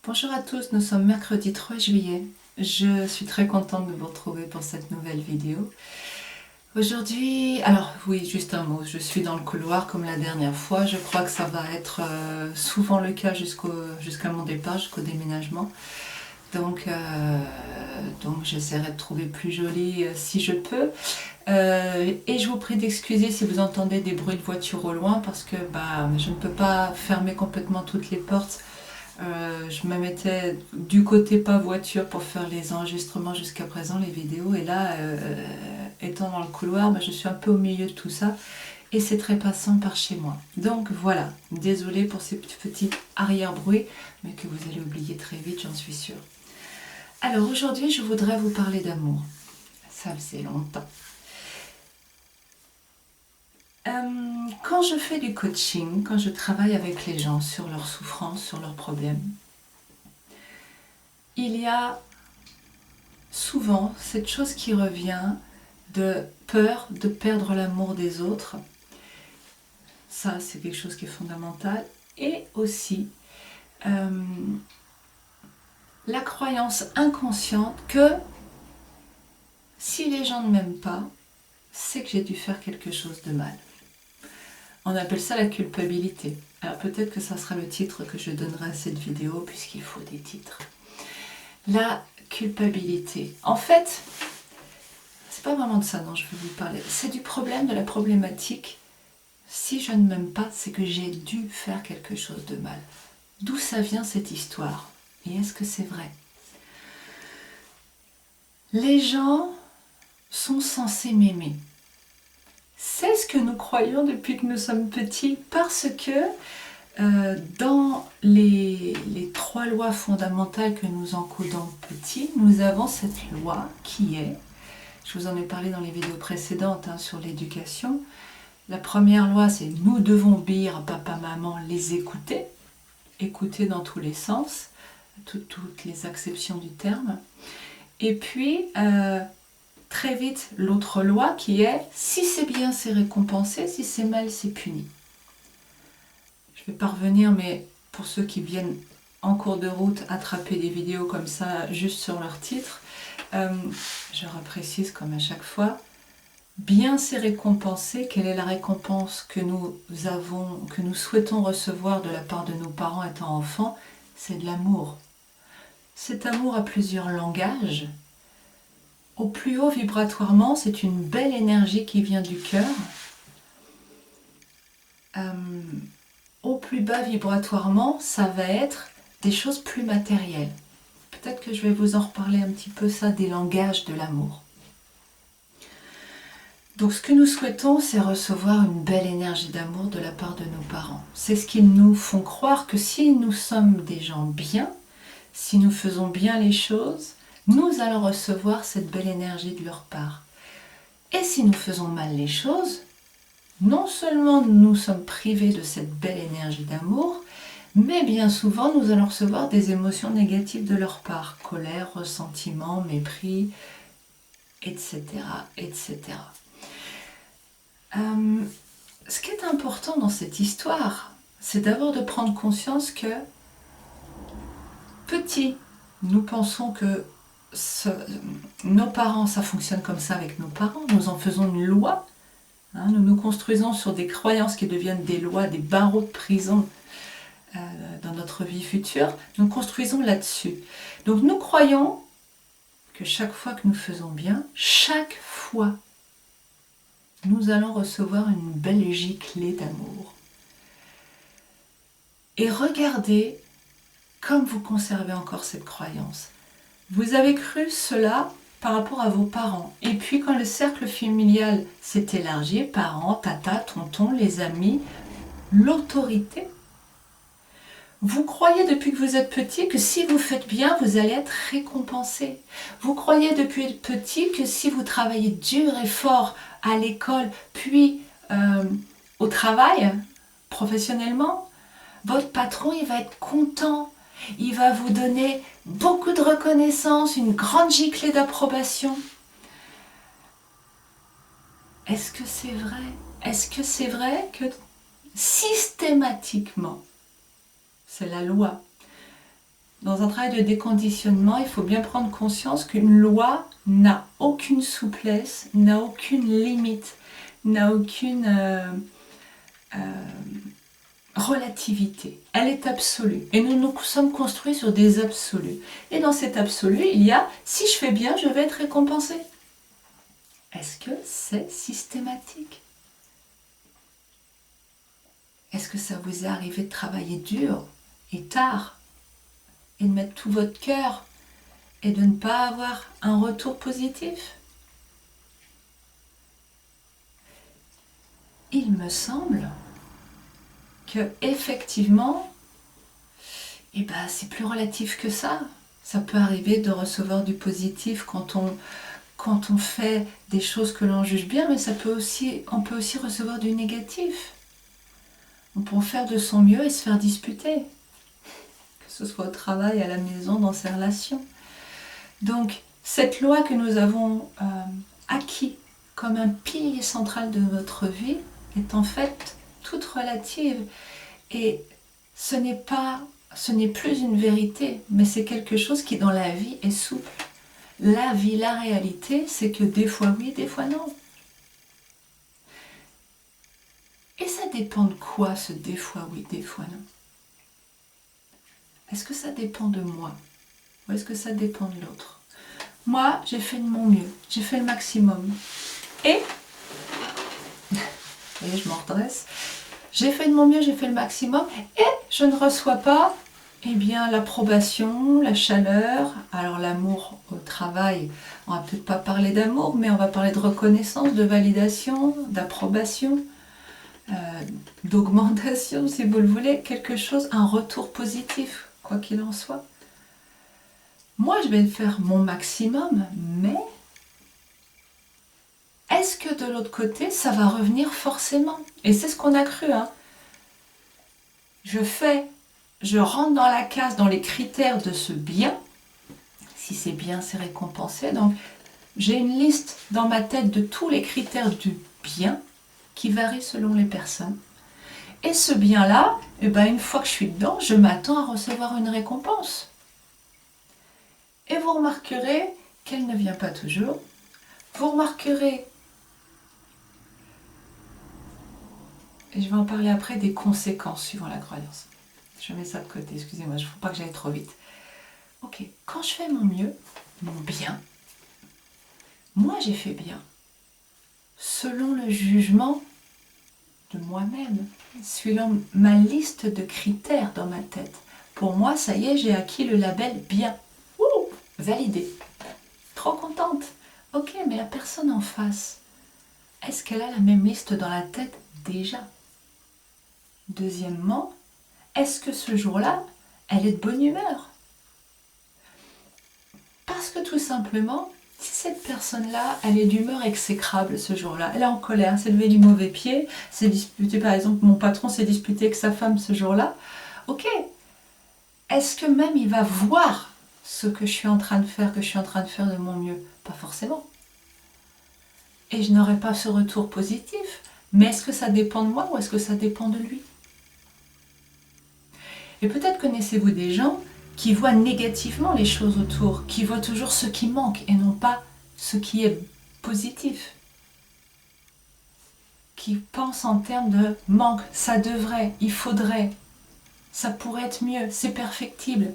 Bonjour à tous, nous sommes mercredi 3 juillet. Je suis très contente de vous retrouver pour cette nouvelle vidéo. Aujourd'hui, alors oui, juste un mot, je suis dans le couloir comme la dernière fois. Je crois que ça va être souvent le cas jusqu'à mon départ, jusqu'au déménagement. Donc j'essaierai de trouver plus joli si je peux. Et je vous prie d'excuser si vous entendez des bruits de voiture au loin parce que je ne peux pas fermer complètement toutes les portes. Je me mettais du côté pas voiture pour faire les enregistrements jusqu'à présent, les vidéos. Et là, étant dans le couloir, je suis un peu au milieu de tout ça. Et c'est très passant par chez moi. Donc voilà, désolée pour ces petits arrière-bruits, mais que vous allez oublier très vite, j'en suis sûre. Alors aujourd'hui, je voudrais vous parler d'amour. Ça faisait longtemps. Quand je fais du coaching, quand je travaille avec les gens sur leurs souffrances, sur leurs problèmes, il y a souvent cette chose qui revient de peur de perdre l'amour des autres. Ça, c'est quelque chose qui est fondamental. Et aussi la croyance inconsciente que si les gens ne m'aiment pas, c'est que j'ai dû faire quelque chose de mal. On appelle ça la culpabilité. Alors peut-être que ça sera le titre que je donnerai à cette vidéo puisqu'il faut des titres. La culpabilité. En fait, c'est pas vraiment de ça dont je vais vous parler. C'est du problème, de la problématique. Si je ne m'aime pas, c'est que j'ai dû faire quelque chose de mal. D'où ça vient cette histoire? Et est-ce que c'est vrai? Les gens sont censés m'aimer. C'est ce que nous croyons depuis que nous sommes petits parce que dans les 3 lois fondamentales que nous encodons petits, nous avons cette loi qui est, je vous en ai parlé dans les vidéos précédentes sur l'éducation, la première loi c'est nous devons obéir à papa, maman, les écouter, écouter dans tous les sens, toutes les acceptions du terme, et puis très vite l'autre loi qui est si c'est bien c'est récompensé, si c'est mal c'est puni. Je vais pas revenir, mais pour ceux qui viennent en cours de route attraper des vidéos comme ça juste sur leur titre, je reprécise comme à chaque fois, bien c'est récompensé. Quelle est la récompense que nous souhaitons recevoir de la part de nos parents étant enfants? C'est de l'amour. Cet amour a plusieurs langages. Au plus haut vibratoirement, c'est une belle énergie qui vient du cœur. Au plus bas vibratoirement, ça va être des choses plus matérielles. Peut-être que je vais vous en reparler un petit peu ça, des langages de l'amour. Donc ce que nous souhaitons, c'est recevoir une belle énergie d'amour de la part de nos parents. C'est ce qu'ils nous font croire que si nous sommes des gens bien, si nous faisons bien les choses, nous allons recevoir cette belle énergie de leur part. Et si nous faisons mal les choses, non seulement nous sommes privés de cette belle énergie d'amour, mais bien souvent nous allons recevoir des émotions négatives de leur part, colère, ressentiment, mépris, etc. etc. Ce qui est important dans cette histoire, c'est d'abord de prendre conscience que petit, nous pensons que nos parents, ça fonctionne comme ça avec nos parents, nous en faisons une loi. Nous nous construisons sur des croyances qui deviennent des lois, des barreaux de prison dans notre vie future. Nous construisons là-dessus. Donc nous croyons que chaque fois que nous faisons bien, chaque fois, nous allons recevoir une belle giclée d'amour. Et regardez comme vous conservez encore cette croyance. Vous avez cru cela par rapport à vos parents. Et puis quand le cercle familial s'est élargi, parents, tata, tonton, les amis, l'autorité, vous croyez depuis que vous êtes petit que si vous faites bien, vous allez être récompensé. Vous croyez depuis petit que si vous travaillez dur et fort à l'école, puis au travail, professionnellement, votre patron il va être content. Il va vous donner beaucoup de reconnaissance, une grande giclée d'approbation. Est-ce que c'est vrai? Est-ce que c'est vrai que systématiquement, c'est la loi, dans un travail de déconditionnement, il faut bien prendre conscience qu'une loi n'a aucune souplesse, n'a aucune limite, n'a aucune relativité. Elle est absolue. Et nous sommes construits sur des absolus. Et dans cet absolu, il y a, si je fais bien, je vais être récompensé. Est-ce que c'est systématique? Est-ce que ça vous est arrivé de travailler dur et tard et de mettre tout votre cœur et de ne pas avoir un retour positif? Il me semble que effectivement, c'est plus relatif que ça. Ça peut arriver de recevoir du positif quand on fait des choses que l'on juge bien, mais on peut aussi recevoir du négatif. On peut faire de son mieux et se faire disputer, que ce soit au travail, à la maison, dans ses relations. Donc, cette loi que nous avons acquis comme un pilier central de notre vie est en fait toute relative. Et ce n'est plus une vérité, mais c'est quelque chose qui dans la vie est souple. La vie, la réalité, c'est que des fois oui, des fois non. Et ça dépend de quoi ce des fois oui, des fois non? Est-ce que ça dépend de moi? Ou est-ce que ça dépend de l'autre? Moi, j'ai fait de mon mieux, j'ai fait le maximum. Et je m'en redresse. J'ai fait de mon mieux, j'ai fait le maximum. Et je ne reçois pas l'approbation, la chaleur. Alors l'amour au travail, on va peut-être pas parler d'amour, mais on va parler de reconnaissance, de validation, d'approbation, d'augmentation, si vous le voulez, quelque chose, un retour positif, quoi qu'il en soit. Moi, je vais faire mon maximum, mais est-ce que de l'autre côté, ça va revenir forcément? Et c'est ce qu'on a cru, hein. Je rentre dans la case, dans les critères de ce bien. Si c'est bien, c'est récompensé. Donc, j'ai une liste dans ma tête de tous les critères du bien qui varient selon les personnes. Et ce bien-là, une fois que je suis dedans, je m'attends à recevoir une récompense. Et vous remarquerez qu'elle ne vient pas toujours. Vous remarquerez, et je vais en parler après, des conséquences suivant la croyance. Je mets ça de côté, excusez-moi, il ne faut pas que j'aille trop vite. Ok, quand je fais mon mieux, mon bien, moi j'ai fait bien, selon le jugement de moi-même, suivant ma liste de critères dans ma tête. Pour moi, ça y est, j'ai acquis le label bien. Ouh, validé. Trop contente. Ok, mais la personne en face, est-ce qu'elle a la même liste dans la tête déjà? Deuxièmement, est-ce que ce jour-là, elle est de bonne humeur? Parce que tout simplement, si cette personne-là, elle est d'humeur exécrable ce jour-là, elle est en colère, s'est levée du mauvais pied, s'est disputé, par exemple, mon patron s'est disputé avec sa femme ce jour-là, ok, est-ce que même il va voir ce que je suis en train de faire, que je suis en train de faire de mon mieux? Pas forcément. Et je n'aurai pas ce retour positif. Mais est-ce que ça dépend de moi ou est-ce que ça dépend de lui? Et peut-être connaissez-vous des gens qui voient négativement les choses autour, qui voient toujours ce qui manque et non pas ce qui est positif. Qui pensent en termes de manque, ça devrait, il faudrait, ça pourrait être mieux, c'est perfectible.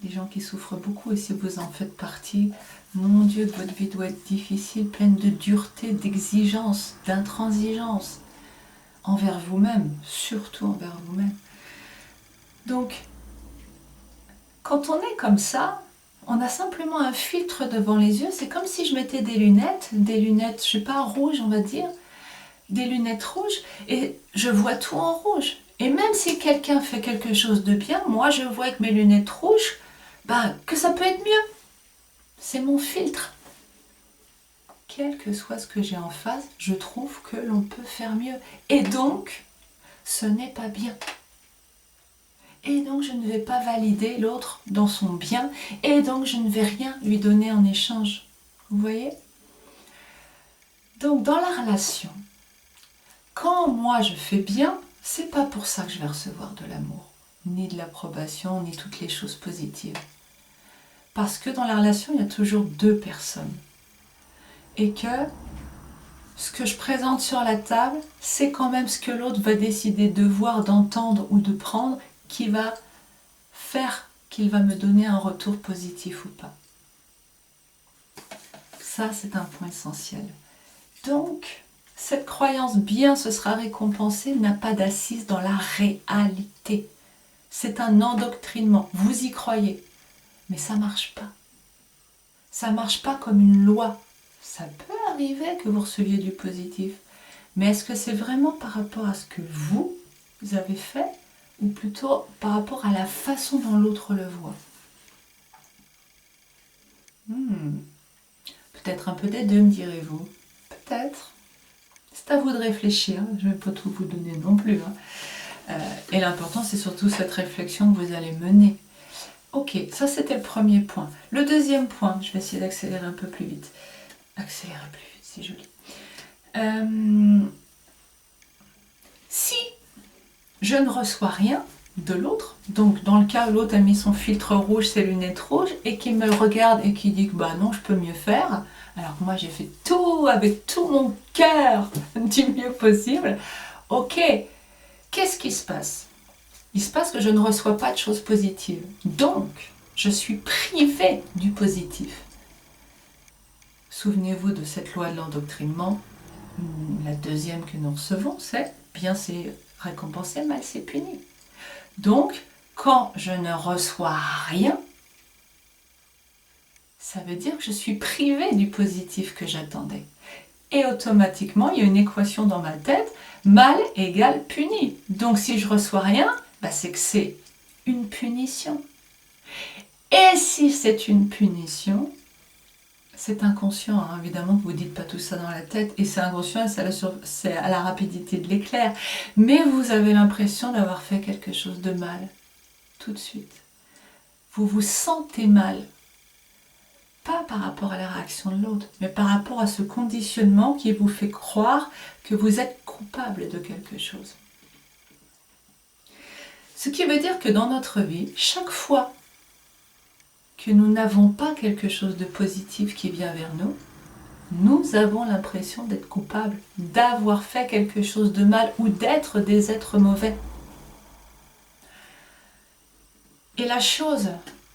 Des gens qui souffrent beaucoup, et si vous en faites partie, mon Dieu, que votre vie doit être difficile, pleine de dureté, d'exigence, d'intransigeance envers vous-même, surtout envers vous-même. Donc, quand on est comme ça, on a simplement un filtre devant les yeux. C'est comme si je mettais des lunettes, je sais pas, rouges, on va dire, des lunettes rouges, et je vois tout en rouge. Et même si quelqu'un fait quelque chose de bien, moi je vois avec mes lunettes rouges, que ça peut être mieux. C'est mon filtre. Quel que soit ce que j'ai en face, je trouve que l'on peut faire mieux. Et donc, ce n'est pas bien. Et donc, je ne vais pas valider l'autre dans son bien. Et donc, je ne vais rien lui donner en échange. Vous voyez? Donc, dans la relation, quand moi je fais bien, c'est pas pour ça que je vais recevoir de l'amour. ni de l'approbation, ni toutes les choses positives. Parce que dans la relation, il y a toujours deux personnes. Et que ce que je présente sur la table, c'est quand même ce que l'autre va décider de voir, d'entendre ou de prendre, qui va faire qu'il va me donner un retour positif ou pas. Ça, c'est un point essentiel. Donc, cette croyance bien ce sera récompensé n'a pas d'assise dans la réalité. C'est un endoctrinement. Vous y croyez, mais ça ne marche pas. Ça ne marche pas comme une loi. Ça peut arriver que vous receviez du positif, mais est-ce que c'est vraiment par rapport à ce que vous avez fait ou plutôt par rapport à la façon dont l'autre le voit? Peut-être un peu des deux, me direz-vous. Peut-être. C'est à vous de réfléchir. Je ne vais pas tout vous donner non plus. Et l'important, c'est surtout cette réflexion que vous allez mener. Ok, ça c'était le premier point. Le deuxième point, je vais essayer d'accélérer un peu plus vite. Accélérer plus vite, c'est joli. Si je ne reçois rien de l'autre, donc dans le cas où l'autre a mis son filtre rouge, ses lunettes rouges, et qu'il me regarde et qu'il dit que bah non, je peux mieux faire, alors que moi j'ai fait tout avec tout mon cœur du mieux possible, ok, qu'est-ce qui se passe? Il se passe que je ne reçois pas de choses positives, donc je suis privée du positif. Souvenez-vous de cette loi de l'endoctrinement. La deuxième que nous recevons, c'est bien c'est récompensé, mal c'est puni. Donc, quand je ne reçois rien, ça veut dire que je suis privée du positif que j'attendais. Et automatiquement, il y a une équation dans ma tête, mal égale puni. Donc si je reçois rien, bah, c'est que c'est une punition. Et si c'est une punition, c'est inconscient, hein, évidemment que vous ne dites pas tout ça dans la tête, et c'est inconscient, c'est à la rapidité de l'éclair. Mais vous avez l'impression d'avoir fait quelque chose de mal, tout de suite. Vous vous sentez mal. Pas par rapport à la réaction de l'autre, mais par rapport à ce conditionnement qui vous fait croire que vous êtes coupable de quelque chose. Ce qui veut dire que dans notre vie, chaque fois que nous n'avons pas quelque chose de positif qui vient vers nous, nous avons l'impression d'être coupables, d'avoir fait quelque chose de mal ou d'être des êtres mauvais. Et la chose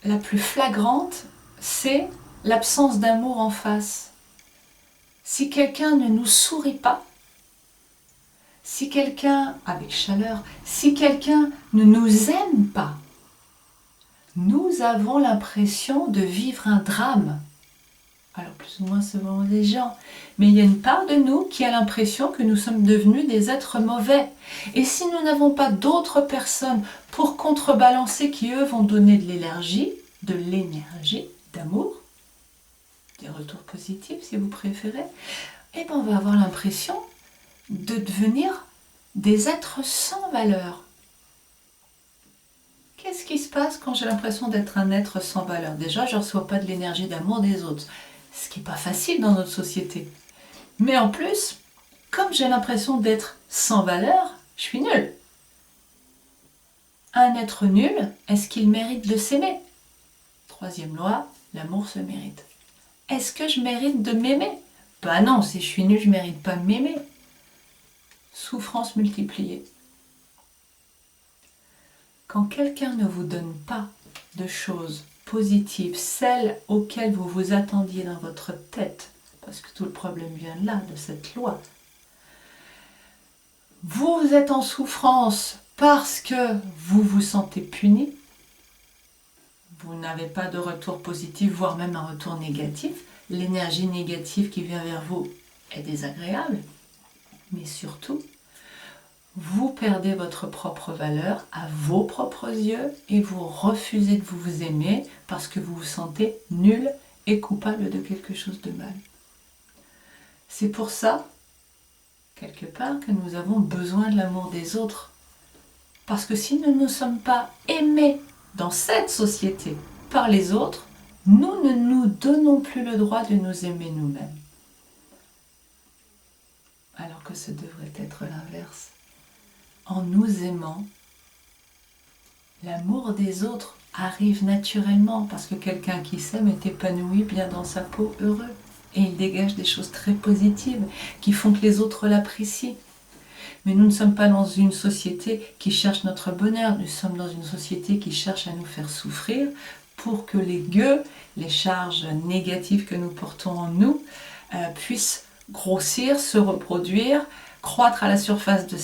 la plus flagrante, c'est l'absence d'amour en face. Si quelqu'un ne nous sourit pas, si quelqu'un, avec chaleur, si quelqu'un ne nous aime pas, nous avons l'impression de vivre un drame. Alors plus ou moins selon les gens, mais il y a une part de nous qui a l'impression que nous sommes devenus des êtres mauvais. Et si nous n'avons pas d'autres personnes pour contrebalancer qui eux vont donner de l'énergie, d'amour, des retours positifs si vous préférez, eh bien on va avoir l'impression de devenir des êtres sans valeur. Qu'est-ce qui se passe quand j'ai l'impression d'être un être sans valeur? Déjà, je ne reçois pas de l'énergie d'amour des autres, ce qui n'est pas facile dans notre société. Mais en plus, comme j'ai l'impression d'être sans valeur, je suis nulle. Un être nul, est-ce qu'il mérite de s'aimer? Troisième loi, l'amour se mérite. Est-ce que je mérite de m'aimer? Ben non, si je suis nulle, je ne mérite pas de m'aimer. Souffrance multipliée. Quand quelqu'un ne vous donne pas de choses positives, celles auxquelles vous vous attendiez dans votre tête, parce que tout le problème vient de là, de cette loi, vous êtes en souffrance parce que vous vous sentez puni, vous n'avez pas de retour positif, voire même un retour négatif, l'énergie négative qui vient vers vous est désagréable, mais surtout, vous perdez votre propre valeur à vos propres yeux et vous refusez de vous aimer parce que vous vous sentez nul et coupable de quelque chose de mal. C'est pour ça, quelque part, que nous avons besoin de l'amour des autres. Parce que si nous ne sommes pas aimés dans cette société par les autres, nous ne nous donnons plus le droit de nous aimer nous-mêmes. Alors que ce devrait être l'inverse. En nous aimant, L'amour des autres arrive naturellement parce que quelqu'un qui s'aime est épanoui, bien dans sa peau, heureux. Et il dégage des choses très positives qui font que les autres l'apprécient. Mais nous ne sommes pas dans une société qui cherche notre bonheur, nous sommes dans une société qui cherche à nous faire souffrir pour que les gueux, les charges négatives que nous portons en nous, puissent grossir, se reproduire, croître à la surface de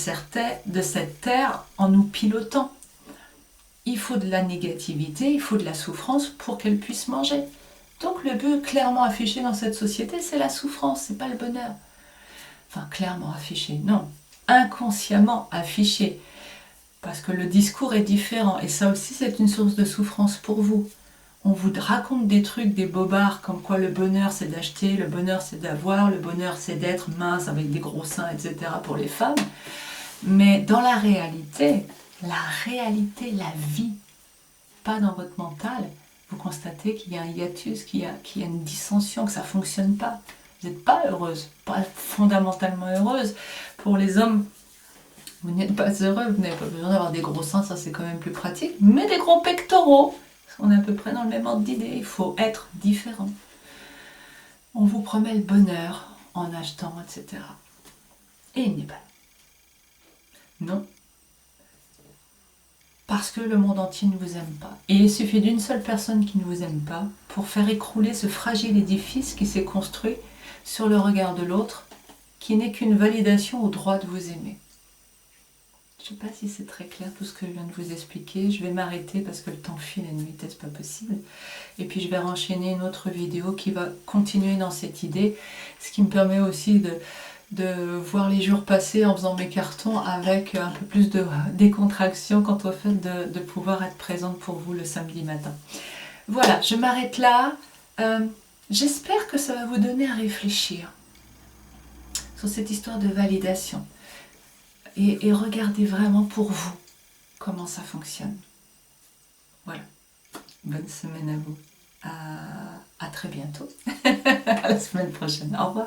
cette terre en nous pilotant. Il faut de la négativité, il faut de la souffrance pour qu'elle puisse manger. Donc le but clairement affiché dans cette société, c'est la souffrance, c'est pas le bonheur. Enfin, clairement affiché, non. Inconsciemment affiché. Parce que le discours est différent. Et ça aussi, c'est une source de souffrance pour vous. On vous raconte des trucs, des bobards, comme quoi le bonheur c'est d'acheter, le bonheur c'est d'avoir, le bonheur c'est d'être mince avec des gros seins, etc. pour les femmes. Mais dans la réalité, la vie, pas dans votre mental, vous constatez qu'il y a un hiatus, qu'il y a une dissension, que ça ne fonctionne pas. Vous n'êtes pas heureuse, pas fondamentalement heureuse. Pour les hommes, vous n'êtes pas heureux, vous n'avez pas besoin d'avoir des gros seins, ça c'est quand même plus pratique, mais des gros pectoraux. On est à peu près dans le même ordre d'idée, il faut être différent. On vous promet le bonheur en achetant, etc. Et il n'est pas là. Non. Parce que le monde entier ne vous aime pas. Et il suffit d'une seule personne qui ne vous aime pas pour faire écrouler ce fragile édifice qui s'est construit sur le regard de l'autre, qui n'est qu'une validation au droit de vous aimer. Je ne sais pas si c'est très clair tout ce que je viens de vous expliquer. Je vais m'arrêter parce que le temps file à une vitesse pas possible. Et puis je vais enchaîner une autre vidéo qui va continuer dans cette idée, ce qui me permet aussi de voir les jours passer en faisant mes cartons avec un peu plus de décontraction quant au fait de pouvoir être présente pour vous le samedi matin. Voilà, je m'arrête là. J'espère que ça va vous donner à réfléchir sur cette histoire de validation. Et regardez vraiment pour vous comment ça fonctionne. Voilà. Bonne semaine à vous. À très bientôt. À la semaine prochaine. Au revoir.